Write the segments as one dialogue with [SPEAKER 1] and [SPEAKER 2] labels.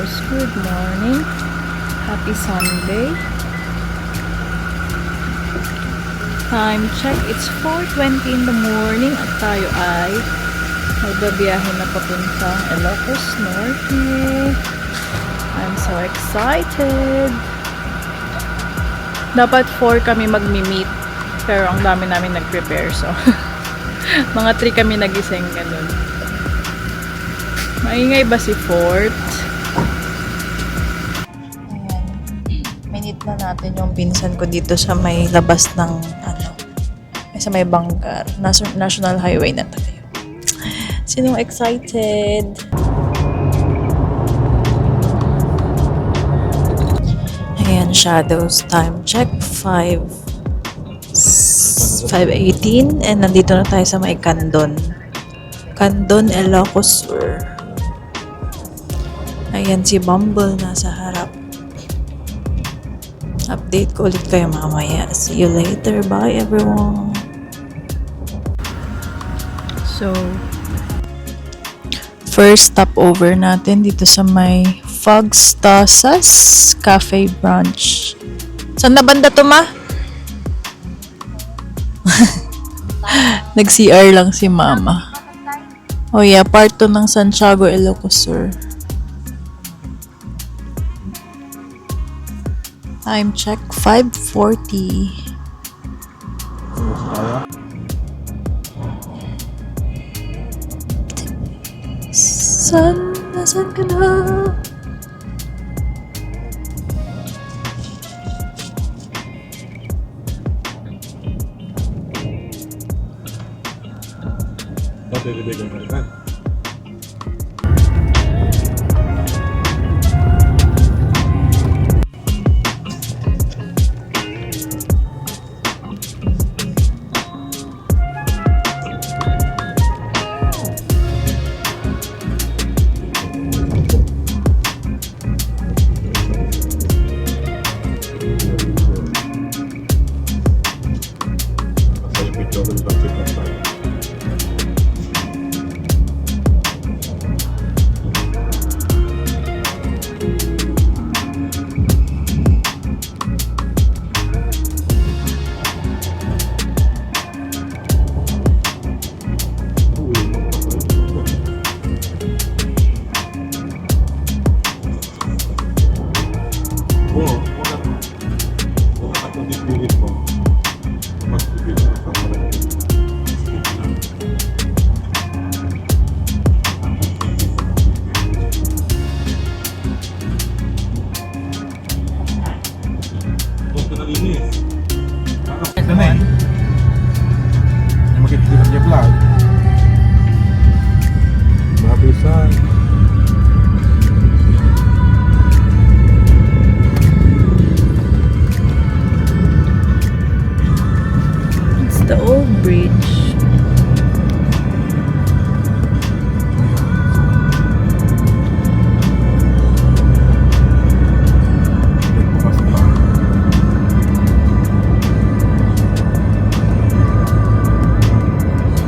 [SPEAKER 1] shadows. Good morning. Happy Sunday. Time check. It's 4:20 in the morning at tayo ay magbabiyahe na papuntang Ilocos Norte. I'm so excited. Dapat 4 kami magmi-meet. Pero ang dami namin nag-prepare. So, mga 3 kami nagising ganun. Maingay ba si Fort? Minute na natin yung pinsan ko dito sa may labas ng sa may Banggar. National Highway na tayo. Sinong excited? Ayan, shadows. Time check. 5:18 and nandito na tayo sa may Candon. Candon, Ilocos Sur. Ayan si Bumble nasa harap. Update ko ulit kayo mamaya. See you later. Bye everyone. So, first stopover natin dito sa may Fogstosas Cafe Brunch. Saan na banda to, ma? Nag-CR lang si mama. Oh yeah, part 2 ng Santiago, Ilocos Sur. Time check, 5:40. Nasaan ka na? It's the old bridge.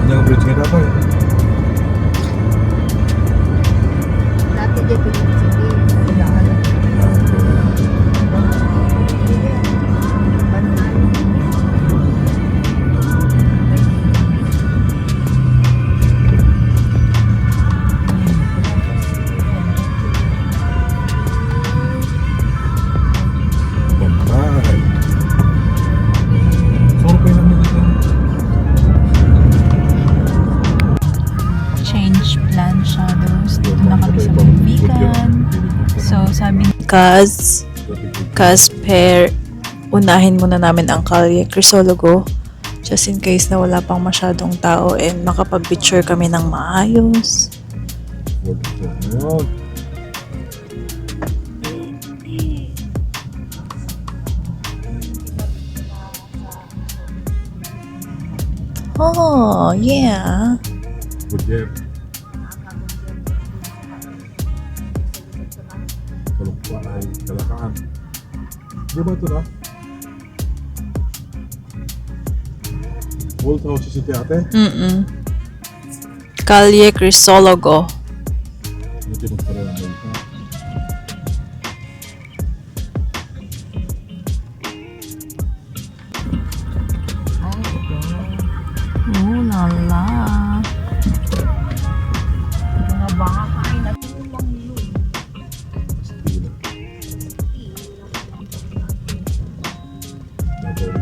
[SPEAKER 2] Yang bridge kita apa ya?
[SPEAKER 3] Dati dia pergi ke sini, sedangkan
[SPEAKER 2] Bangkai. Sorry lang dito.
[SPEAKER 1] Change plan shadows. Dito na kami sa Vegan. So, sabi ni Kaz pair, unahin muna namin ang Calle Crisologo just in case na wala pang masyadong tao and makapag-picture kami ng maayos. Oh, yeah.
[SPEAKER 2] Good job. Kalau ay kalakaan. Di ba ito na? Old house si ate?
[SPEAKER 1] Calle Crisologo.
[SPEAKER 2] Hindi mo pala na ito.
[SPEAKER 3] Awan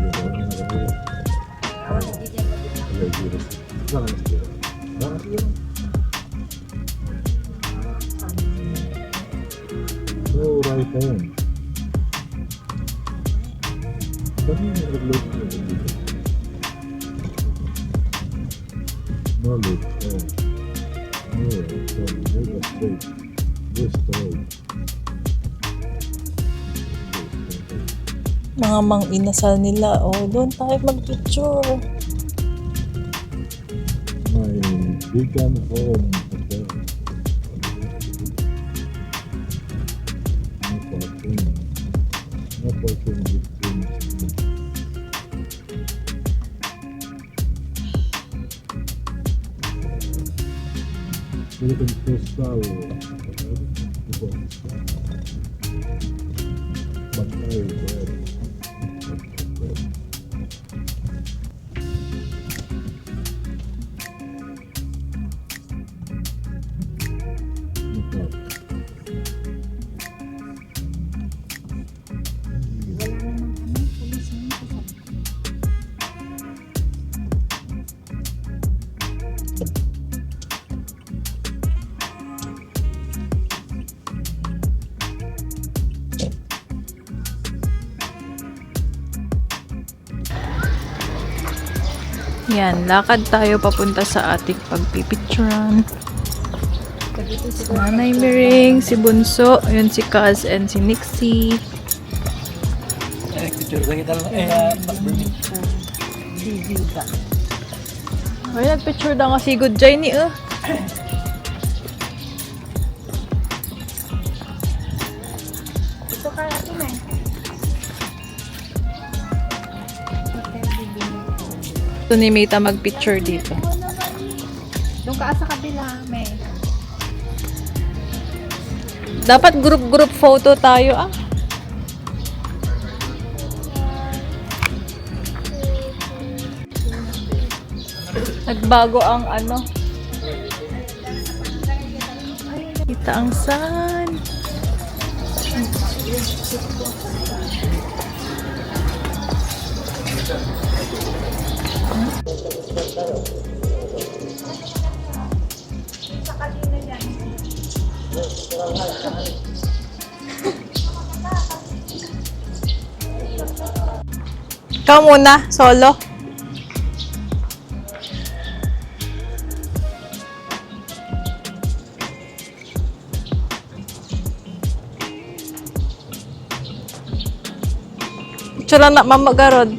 [SPEAKER 3] na dyan mag-ina.
[SPEAKER 2] So, right home. Kami yung nag-load ko dito. Knowledge, oh. No, so, there's a place. This road.
[SPEAKER 1] Mga mang-inasal nila. Oh, doon tayo mag-picture.
[SPEAKER 2] My vegan home hotel. No parking. No parking between. Philippine Postal. Bantay, bread.
[SPEAKER 3] Wala naman pulis yun.
[SPEAKER 1] Yan, lakad tayo papunta sa ating pagpipicturan.
[SPEAKER 3] Dito
[SPEAKER 1] Si Nanay Miring, si Bunso, yun si Kaz and si Nixie.
[SPEAKER 3] si Viva.
[SPEAKER 1] Ay, nagpicture na nga si Good Jay ni
[SPEAKER 3] Ito ka ito na. Hotel Bibini.
[SPEAKER 1] Ito ni Mita mag-picture dito.
[SPEAKER 3] Doon ka sa kabila, may.
[SPEAKER 1] Dapat group photo tayo Nagbago ang ano. Kita ang sun. Ikaw muna, solo. Picture na mama garod.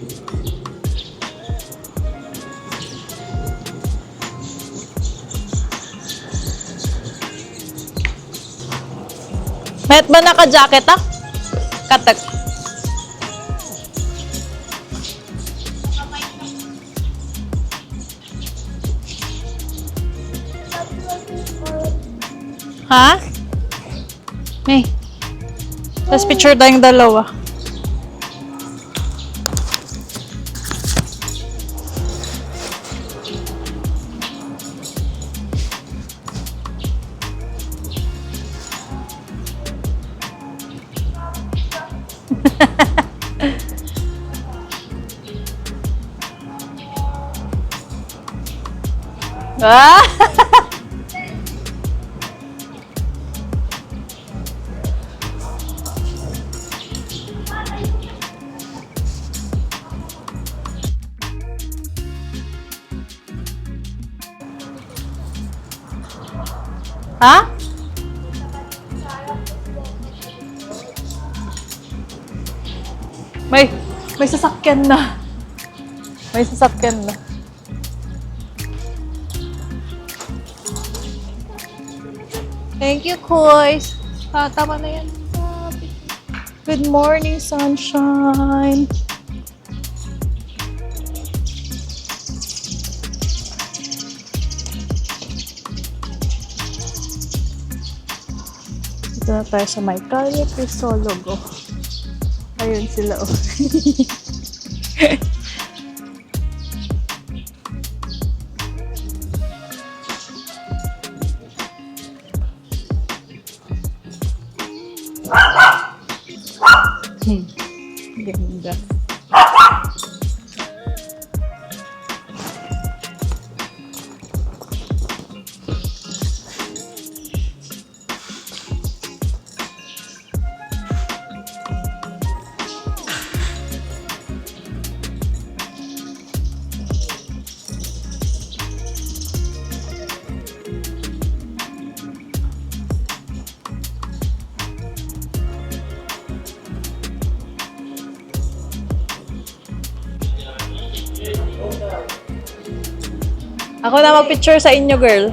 [SPEAKER 1] Met ba naka-jacket Katak. Ha? May. Tapos picture tayong dalawa. Ah! Ha? May sasakyan na. May sasakyan na. Thank you, Koys. Tama na yan. Good morning, sunshine. Dito na tayo sa may Calle Crisologo. Ayun sila, oh. Ganda. Ako na mag-picture sa inyo, girl.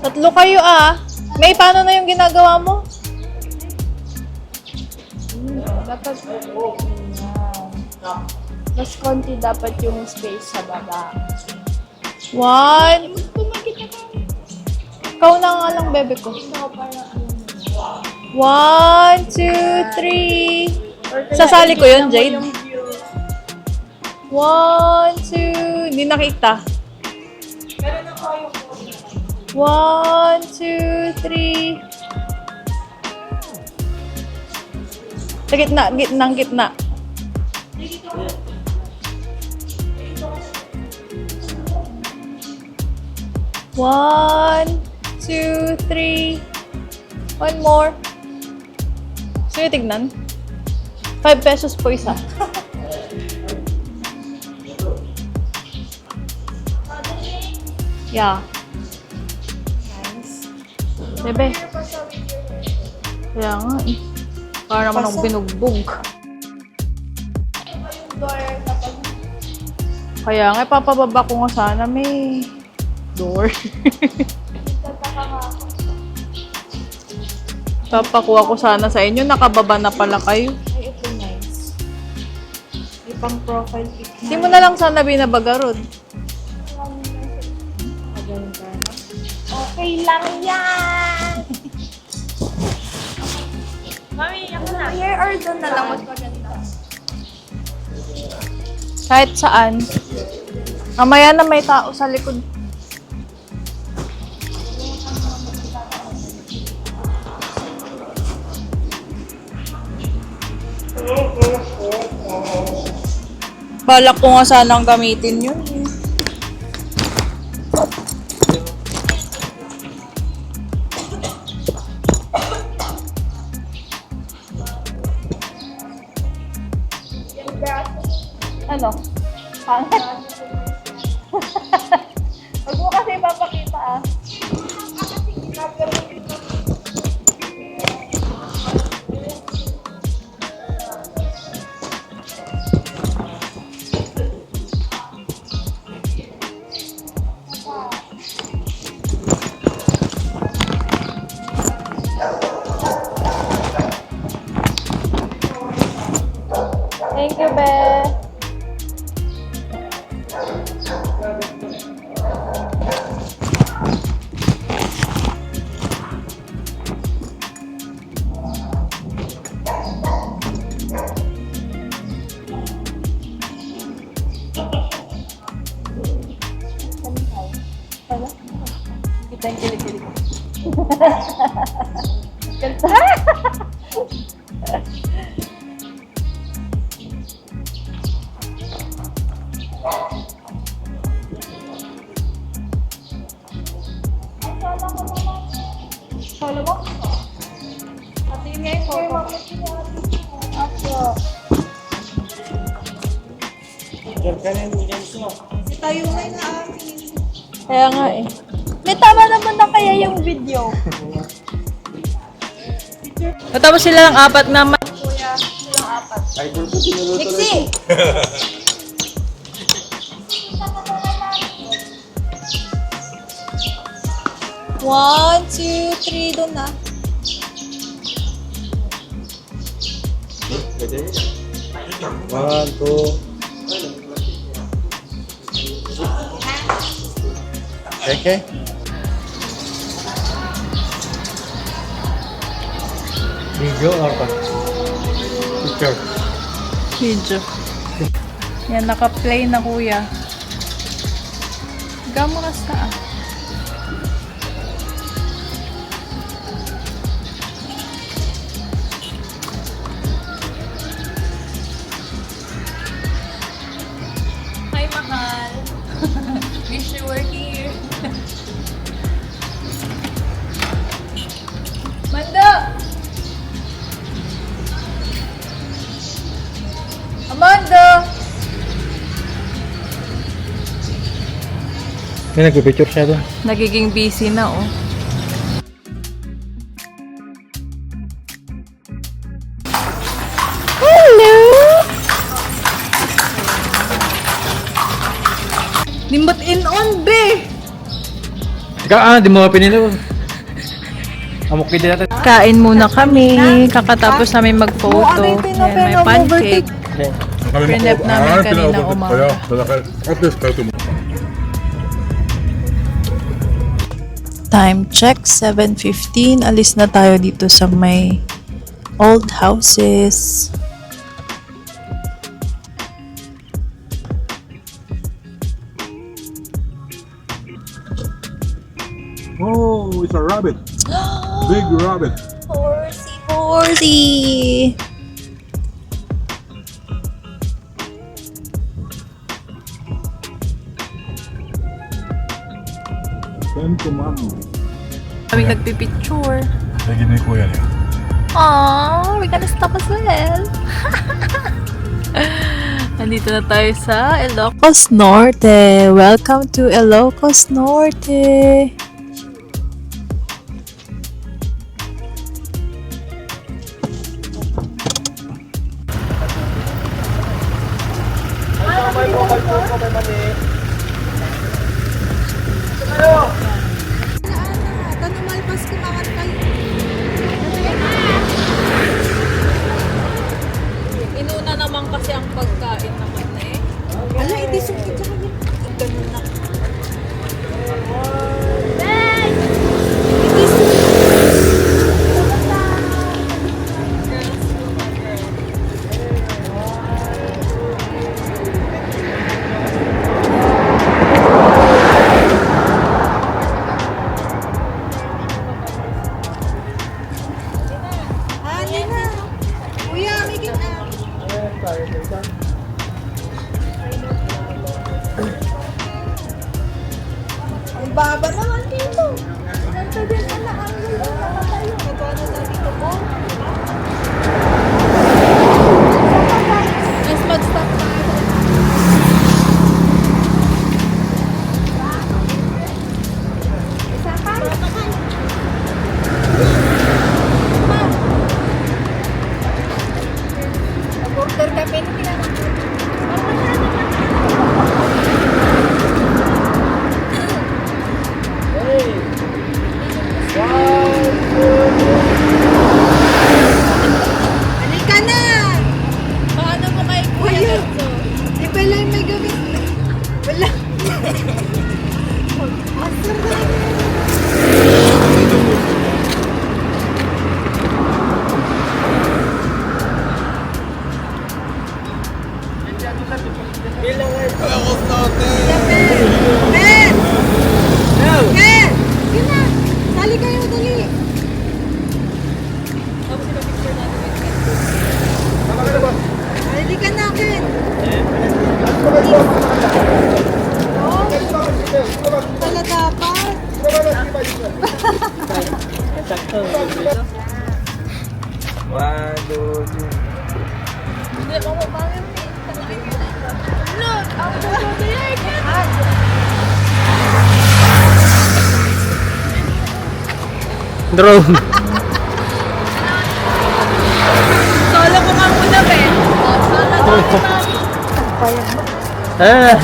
[SPEAKER 1] Tatlo kayo ah. May, paano na yung ginagawa mo?
[SPEAKER 3] Dapat, mas konti dapat yung space sa baba.
[SPEAKER 1] One. Ikaw na nga lang, bebe ko.
[SPEAKER 3] Ikaw parang
[SPEAKER 1] 1, 2, 3. Sasali ko yun, Jade. 1, 2. Hindi nakita. 1, 2, 3. Sa gitna, gitna. One, two, three. One more. Sino tignan? 5 pesos po isa. Yeah.
[SPEAKER 3] nice.
[SPEAKER 1] Bebe. Kaya nga eh. Para naman akong binugbog. Kaya nga, papababa ko nga sana may door. Papakuha ko sana sa inyo. Nakababa na pala kayo.
[SPEAKER 3] Ay, ito nice. May pang profile pic.
[SPEAKER 1] Hindi mo na lang sana binabagarod.
[SPEAKER 3] Okay lang yan! Mami, ako na. Here or doon na lang. Mas maganda.
[SPEAKER 1] Kahit saan. Mamaya na may tao sa likod. Balak ko nga sanang gamitin yun. Ano? Pangit? Huwag mo kasi papakita ah. Thank you, Be. Kita yung kilig-kilig. Ganda! Solo mo? Patingin nga yung photo. Apo. Tayo na yung amin. Kaya nga eh. May tama naman na kaya yung video. Tapos sila lang apat naman. Kuya, silang apat.
[SPEAKER 2] Idol ko sinuluto
[SPEAKER 3] Nixie!
[SPEAKER 1] One, two, three, doon na.
[SPEAKER 2] Pwede. 1, 2. Okay. Video or what? Picture.
[SPEAKER 1] Video. Yan, naka-play na kuya. Gamuras na ah. Hi, mahal. Wish you were here. Manda! Amanda!
[SPEAKER 4] May nagpipicture siya doon.
[SPEAKER 1] Nagiging busy na oh. Hello! Nimbot in on be!
[SPEAKER 4] Ika, di mo pinilo. Amok din natin.
[SPEAKER 1] Kain muna kami. Kakatapos namin mag-photo. Ayan, may pancake. Pinap namin kanina umaga. Time check, 7:15. Alis na tayo dito sa may old houses.
[SPEAKER 2] Oh, it's a rabbit. Big rabbit.
[SPEAKER 1] Horsey, horsey!
[SPEAKER 2] Ten commandments.
[SPEAKER 1] Kami nagpipicture.
[SPEAKER 2] Lagi ni kuya niya.
[SPEAKER 1] Aww, we're gonna stop as well. Nandito na tayo sa Ilocos Norte. Welcome to Ilocos Norte. Inuna naman kasi ang pagkain naman eh.
[SPEAKER 3] Ala, hindi sukit sa kanya. Ganun na. Kuya, may gina. Ang baba naman dito. Ganda din na nakaanggal na nakatayo. Magkano na dito po?
[SPEAKER 1] Let's mag-stop tayo.
[SPEAKER 3] Isa pa? Nag-order kami na pinanakot. Halika na!
[SPEAKER 1] Paano mo kay Kuya
[SPEAKER 3] Kuya.
[SPEAKER 1] Ganso?
[SPEAKER 3] Di pala yung may gamit. Wala. Asar na. Ben! Ben! Yun na! Sali kayo, dali!
[SPEAKER 1] Tapos ipapicture natin with Ganso.
[SPEAKER 3] Ready ka na, Ken! Oh, pala dapat.
[SPEAKER 4] One, two, three.
[SPEAKER 1] Hindi mo mapangin eh. Look! Ako na ko
[SPEAKER 4] Drone.
[SPEAKER 1] Solo ko nga muna, Ben. Solo ko muna.
[SPEAKER 4] Ah.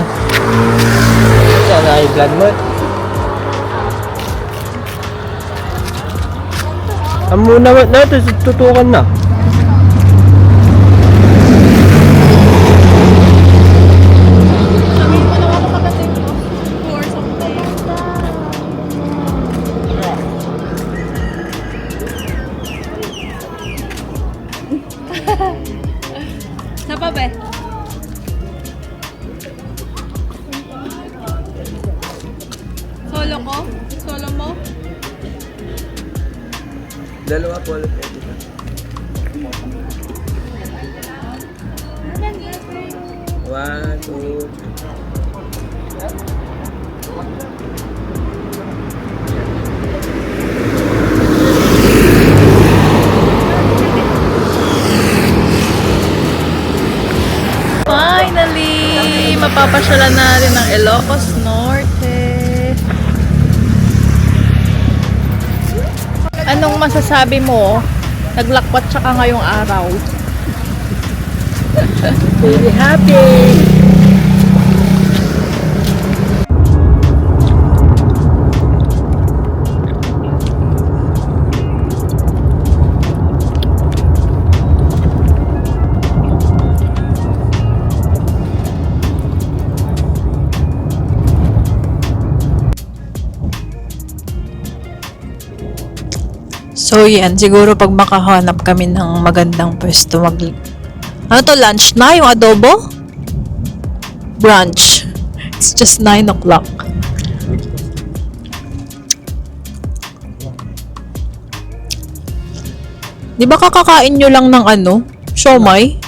[SPEAKER 4] Sana ay plan mo. Amo naman natin, tutukan na.
[SPEAKER 1] Sabihin mo naman ako maganda yung or something. Sa pa, be?
[SPEAKER 5] Dalawa po ulit pwede na. One, two, three.
[SPEAKER 1] Finally! Mapapasyalan natin ng Ilocos Norte. Anong masasabi mo? Naglakwat siya ka ngayong araw. Really happy! So yan, siguro pag makahanap kami ng magandang pwesto ano to, lunch na? Yung adobo? Brunch. It's just 9 o'clock. Di ba kakakain nyo lang ng ano? Siomai?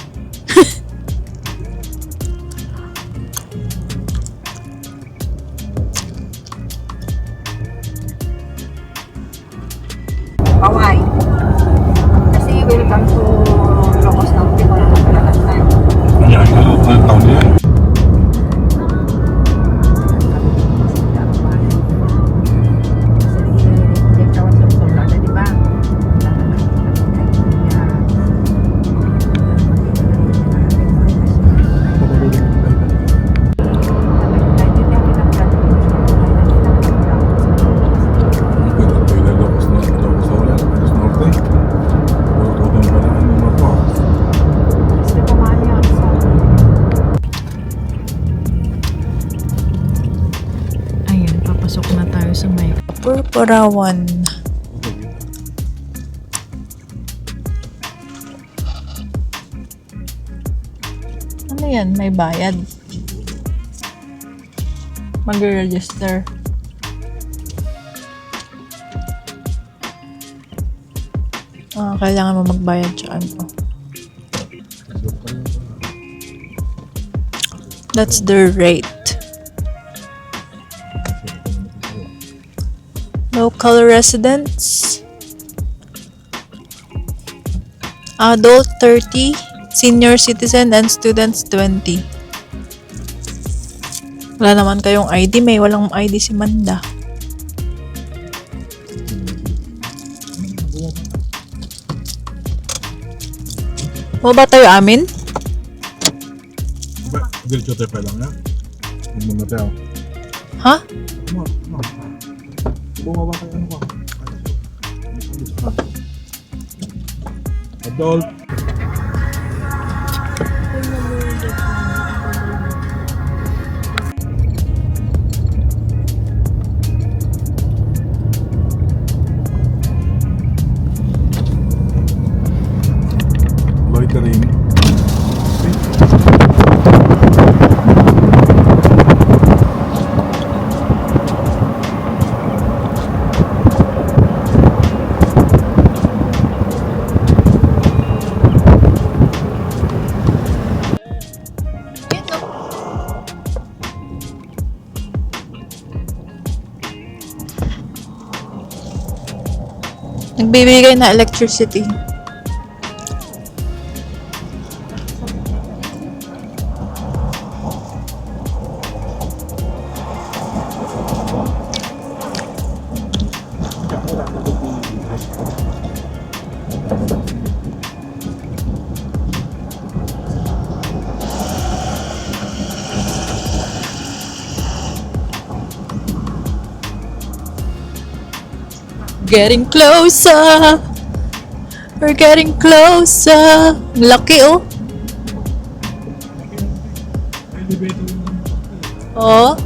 [SPEAKER 3] Paway. Kasi welcome to Ilocos Norte kung ano pala last time.
[SPEAKER 2] Ayan, ang taon niya.
[SPEAKER 1] Ayun, papasok na tayo sa may Purpurawan. Ano yan? May bayad. Mag-register. Kailangan mo magbayad sa ano. That's the rate. Local residents. Adult 30, senior citizen and students 20. Wala naman kayong ID, may walang ID si Manda. O ba tayo amin?
[SPEAKER 2] Diretso tayo pa lang yan. Hindi mo tayo.
[SPEAKER 1] Ha?
[SPEAKER 2] Bumaba kayo ano ba? Adult. Loitering.
[SPEAKER 1] Nagbibigay na electricity. Getting closer. We're getting closer. Laki oh. Oh.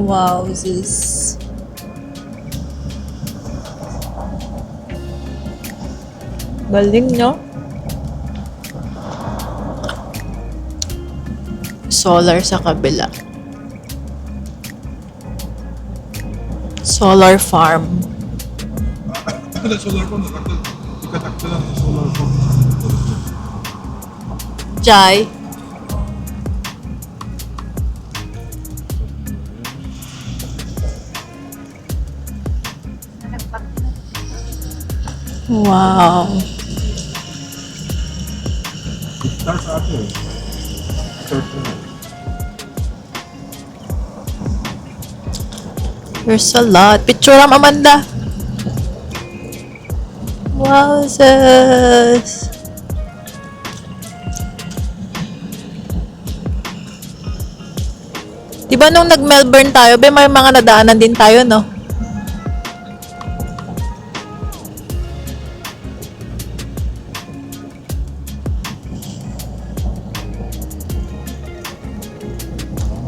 [SPEAKER 1] Wow, this. Galing, no? Solar sa kabila. Solar farm.
[SPEAKER 2] Wala, solar ko. Ikatakta lang sa solar ko.
[SPEAKER 1] Jai. Wow.
[SPEAKER 2] Start sa atin eh. Start na.
[SPEAKER 1] There's a lot. Picture am Amanda. Wow, sis. Diba nung nag-Melbourne tayo, be, may mga nadaanan din tayo, no?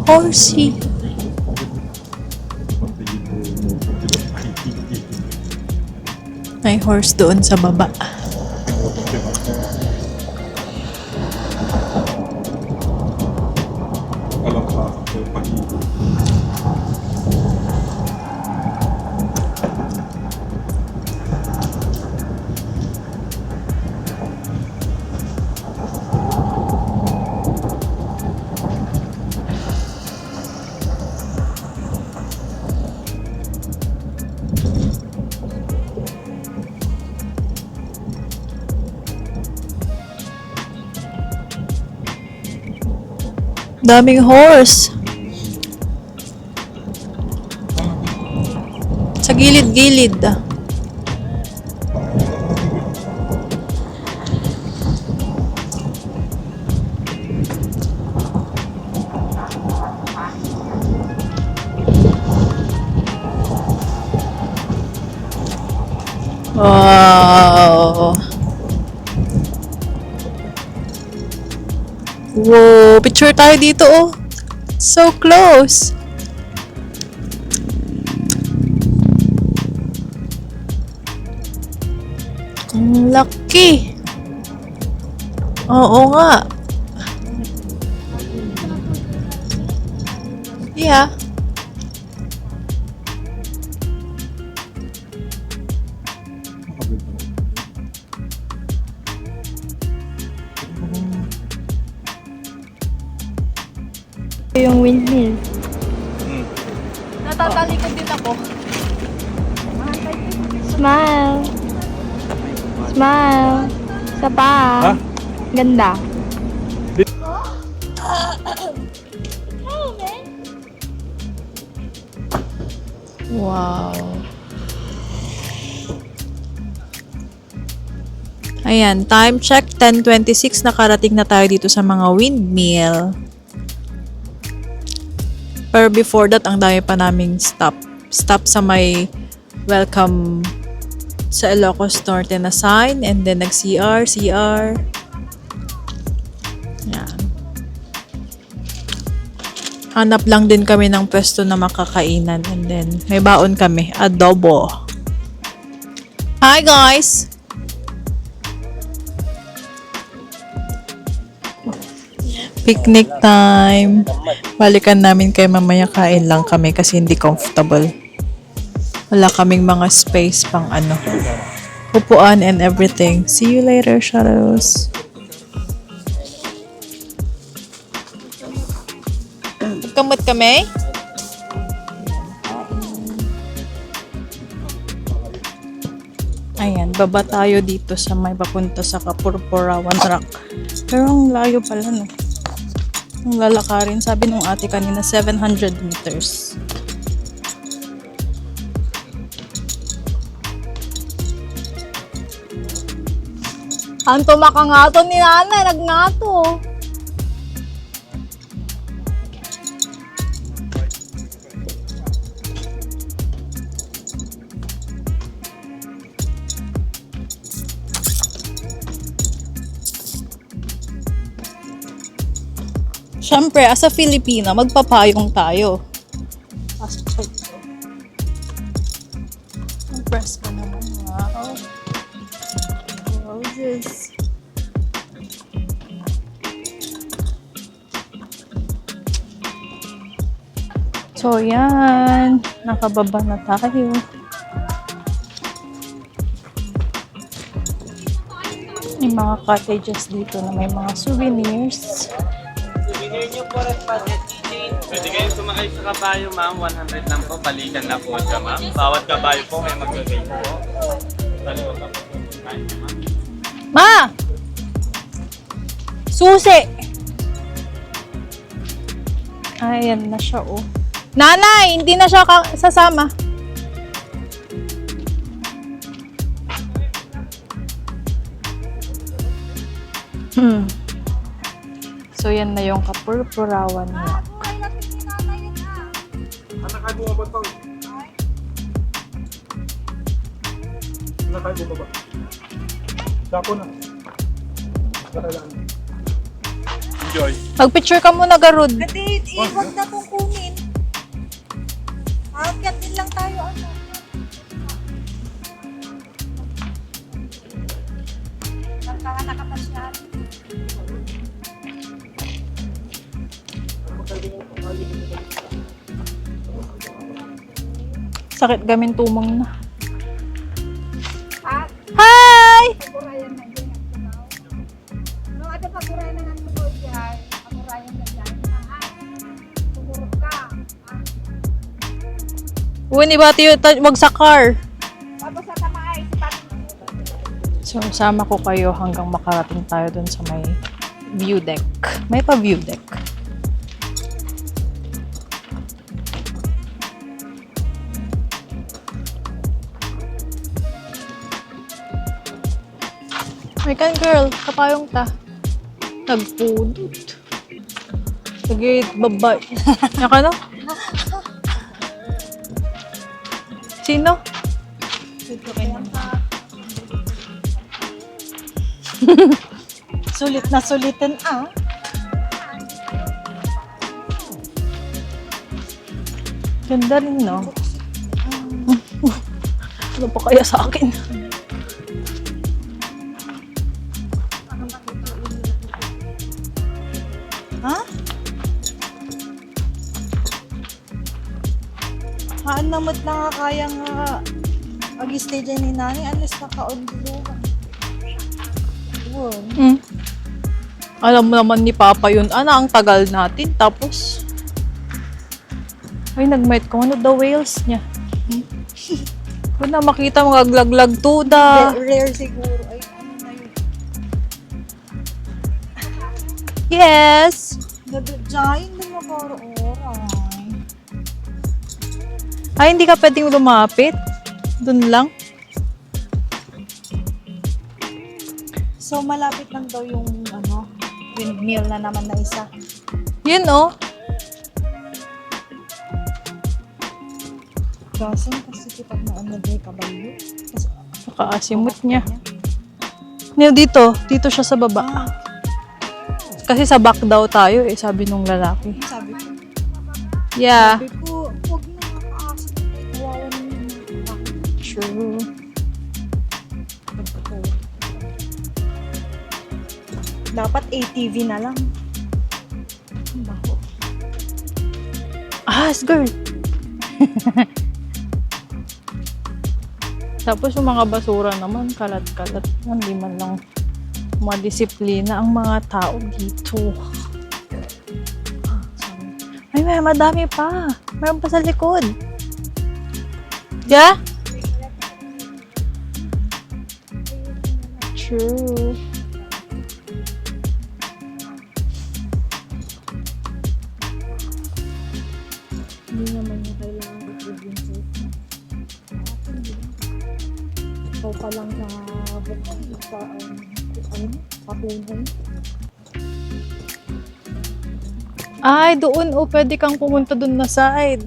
[SPEAKER 1] Horsey. May horse doon sa baba.
[SPEAKER 2] Alam sa pag-ibig.
[SPEAKER 1] Daming horse. Sa gilid-gilid. Wow. Wow, picture tayo dito, oh. So close. Ang laki. Oo nga. Yeah.
[SPEAKER 3] Yung windmill.
[SPEAKER 1] Natatalikod din ako.
[SPEAKER 3] Smile. Smile. Isa pa.
[SPEAKER 2] Ha?
[SPEAKER 3] Ganda.
[SPEAKER 1] Wow. Ayan, time check 10:26, nakarating na tayo dito sa mga windmill. Pero before that, ang dami pa naming stop. Stop sa may welcome sa Ilocos Norte na sign, and then nag-CR. Yan. Hanap lang din kami ng pwesto na makakainan, and then may baon kami, adobo. Hi guys! Picnic time. Balikan namin kay mamaya, kain lang kami kasi hindi comfortable. Wala kaming mga space pang upuan and everything. See you later, shadows. Kamot kami? Ayan, baba tayo dito sa may papunta sa Kapurpurawan Rock. Pero ang layo pala, no? Ang lalakarin, sabi nung ate kanina, 700 meters.
[SPEAKER 3] Ang tumakangato ni nanay, nagngato.
[SPEAKER 1] Siyempre, as a Filipina, magpapayong tayo. Passport ko. Ang press ko naman. Wow. Roses. So, yan. Nakababa na tayo. May mga cottages dito na may mga souvenirs.
[SPEAKER 5] Souvenir nyo po rin pa, keychain. Pwede kayong sumakay sa kabayo, ma'am. 100 lang po. Balikan na po siya, ma'am. Bawat kabayo po may mag-rate po. Dalawa ka po. Kain niya, ma'am.
[SPEAKER 1] Ma! Susi! Ayan na siya, oh. Nanay! Hindi na siya sasama. So, yan na yung kapurpurawan niya.
[SPEAKER 2] Nakay bumaba to. Nakay bumaba. Dako na. Kailangan. Enjoy.
[SPEAKER 1] Mag-picture ka muna, Garud.
[SPEAKER 3] Hindi, huwag na itong kunin. Akyat din lang tayo, ano. Nakapasyan.
[SPEAKER 1] Sakit gamin tumang na.
[SPEAKER 3] Ah,
[SPEAKER 1] Hi!
[SPEAKER 3] pagurayan na dyan ang tumaw. No, ada pagurayan na ng tumaw dyan. Pagurayan na dyan. Tumurot ka.
[SPEAKER 1] Uy, ba tayo wag sa car.
[SPEAKER 3] Tapos sa tamay, si Papi.
[SPEAKER 1] So, sama ko kayo hanggang makarating tayo dun sa may view deck. May pa-view deck. American girl, kapayong ta. Nagpudot. Sige, babay. Naka no? Sino?
[SPEAKER 3] Sulit na sulitin, ah.
[SPEAKER 1] Ganda rin, no? Ano pa kaya sa akin?
[SPEAKER 3] Ha? Haan namot na nga kaya nga mag-stay dyan ni Nani, alas naka-on-blue.
[SPEAKER 1] Hmm. Alam mo naman ni Papa yun. Ano, ang tagal natin. Tapos, ay, nag-might ko. Ano the whales niya? Kung na makita mga glaglag tuda.
[SPEAKER 3] Rare siguro. Ay, ano na yun.
[SPEAKER 1] Yes!
[SPEAKER 3] Nag-giant din makaraoray.
[SPEAKER 1] Ay, hindi ka pwedeng lumapit. Dun lang.
[SPEAKER 3] So, malapit lang daw yung, ano, windmill na naman na isa.
[SPEAKER 1] Yun, oh.
[SPEAKER 3] Gasan kasi kapag naanagay kabayo. Kasi,
[SPEAKER 1] Nakaasimot niya. Niyo dito. Dito siya sa baba. Kasi sa back daw tayo, eh, sabi nung lalaki.
[SPEAKER 3] sabi ko,
[SPEAKER 1] Yeah.
[SPEAKER 3] sabi ko, huwag na nakaasin. Kawawa naman yung mga
[SPEAKER 1] True.
[SPEAKER 3] dapat ATV na lang. Ang baho.
[SPEAKER 1] Ah, girl. Tapos yung mga basura naman, kalat-kalat. Hindi man lang madisiplina ang mga tao dito. Ay, may madami pa. Meron pa sa likod. Yeah? True.
[SPEAKER 3] Hindi naman niya kailangan i-prove yung safe mo. Ikaw pa lang na patunay.
[SPEAKER 1] Ay, doon. Oh, pwede kang pumunta doon na side.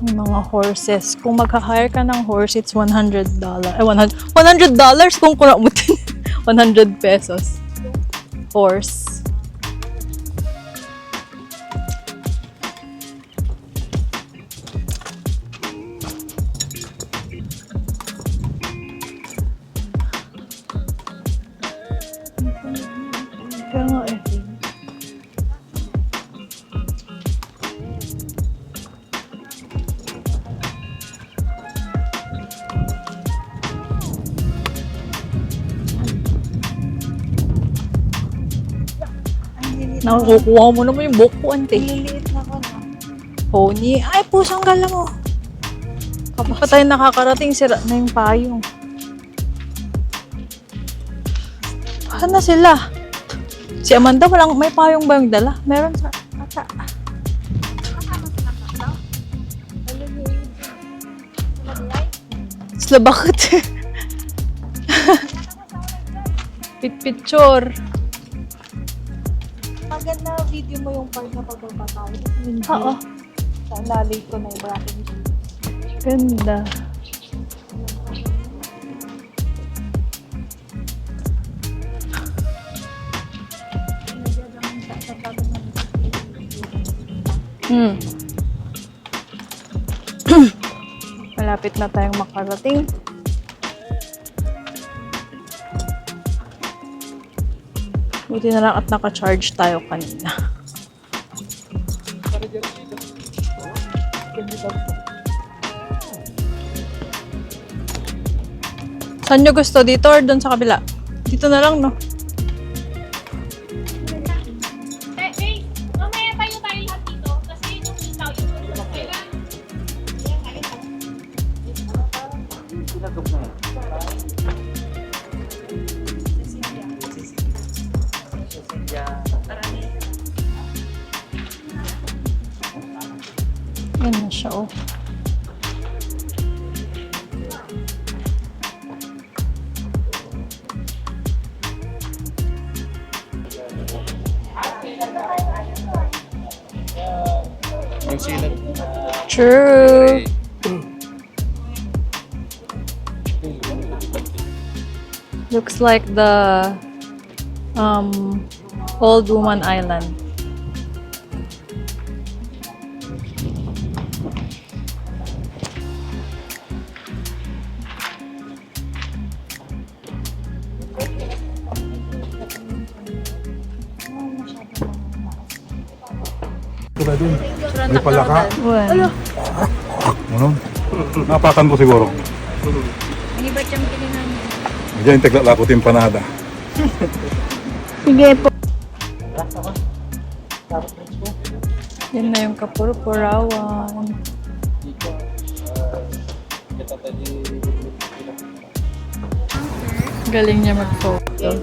[SPEAKER 1] Yung mga horses. Kung magha-hire ka ng horse, it's $100. Ay, $100 kung kunamutin. 100 pesos. Horse. Kaya nga eh. Nakukuha mo naman yung buhok ko, ante.
[SPEAKER 3] Liliit na ko na.
[SPEAKER 1] Pony. Ay, pusang gala mo. Kapag pa tayo nakakarating, sira na yung payong. Saan na sila? Si Amanda, may payong ba yung dala? Meron sa ata.
[SPEAKER 3] Kasama silang tatlo. Maliliit. Maliliit.
[SPEAKER 1] Sila bakit? Picture.
[SPEAKER 3] Maganda video mo yung part na pagbaba tayo.
[SPEAKER 1] Oo.
[SPEAKER 3] Lalay ko na yung bracket.
[SPEAKER 1] Ganda. Malapit na tayong makarating. Buti na lang at naka-charge tayo kanina. Saan nyo gusto? Dito or doon sa kabila? Dito na lang, no?
[SPEAKER 6] Mamaya tayo lahat dito kasi yung ikaw yung kailan.
[SPEAKER 1] Yan na siya, oh.
[SPEAKER 2] Yung silat.
[SPEAKER 1] True. Looks like the Old Woman Island.
[SPEAKER 2] Ito na dun. May palaka.
[SPEAKER 1] Well,
[SPEAKER 2] Ano? Napakan ko siguro.
[SPEAKER 3] Hindi ba siyang kilingan?
[SPEAKER 2] Diyan yung tegla ko timpanada.
[SPEAKER 1] sige po. Yan na yung Kapurpurawan. Galing niya mag-photo.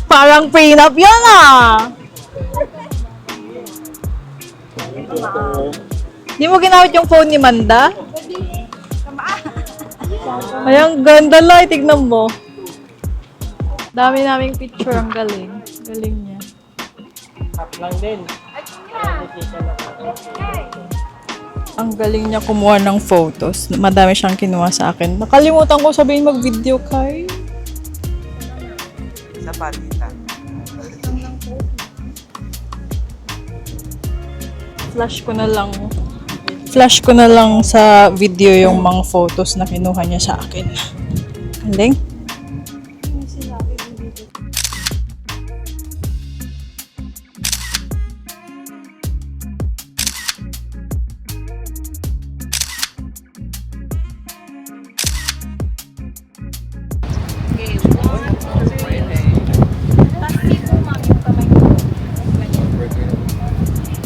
[SPEAKER 1] Parang prenup yan ah! Di mo ginamit yung phone ni Manda? Ay, ang ganda lang. Tignan mo. Dami naming picture. Ang galing. Galing niya. Ang galing niya kumuha ng photos. Madami siyang kinuha sa akin. Nakalimutan ko sabihin mag-video kay.
[SPEAKER 5] Sa palitan.
[SPEAKER 1] Flash ko na lang sa video yung mga photos na kinuha niya sa akin. Galing.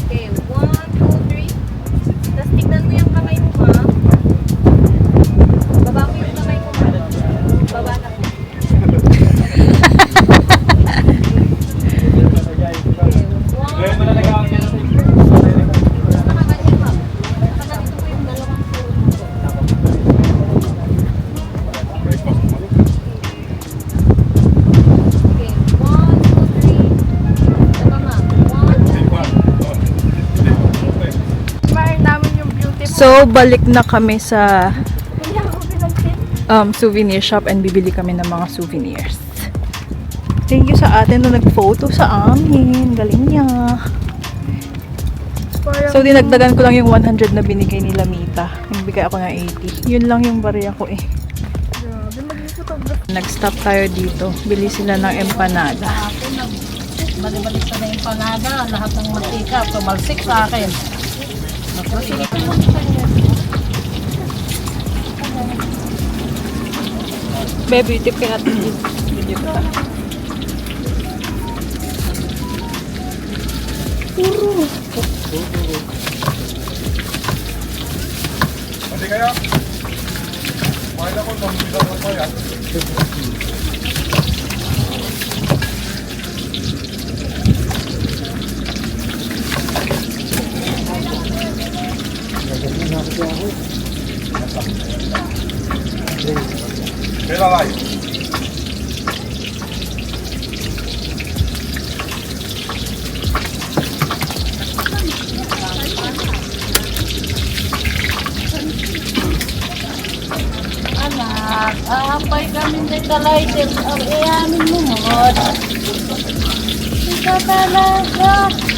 [SPEAKER 3] Okay, 1, 2, 3. Tapos tignan mo yung kamay mo, ha? Baba mo yung kamay mo, ha? Baba na. Okay, 1, 2, 3. Tama nga. 1, 2, 3. Smile namin yung beautiful.
[SPEAKER 1] So, balik na kami sa souvenir shop and bibili kami ng mga souvenirs. Thank you sa atin na nag-photo sa amin. Galing niya. So, dinagdagan ko lang yung 100 na binigay ni Lamita. Nagbigay ako ng 80. Yun lang yung barya ko eh.
[SPEAKER 3] Grabe, maging photographer
[SPEAKER 1] Nag-stop tayo dito. Bili sila ng empanada.
[SPEAKER 3] Balik-balik sa na yung panada, lahat ng mantika, tumalsik sa akin.
[SPEAKER 1] Baby, tip ka natin dito. Video pa.
[SPEAKER 2] Pwede kaya? Mahal ako, mamila ko pa yan. Kailan kayo?
[SPEAKER 3] Anak, ahampay kami ng kalayter. Ayamin mo mo. Ika talaga.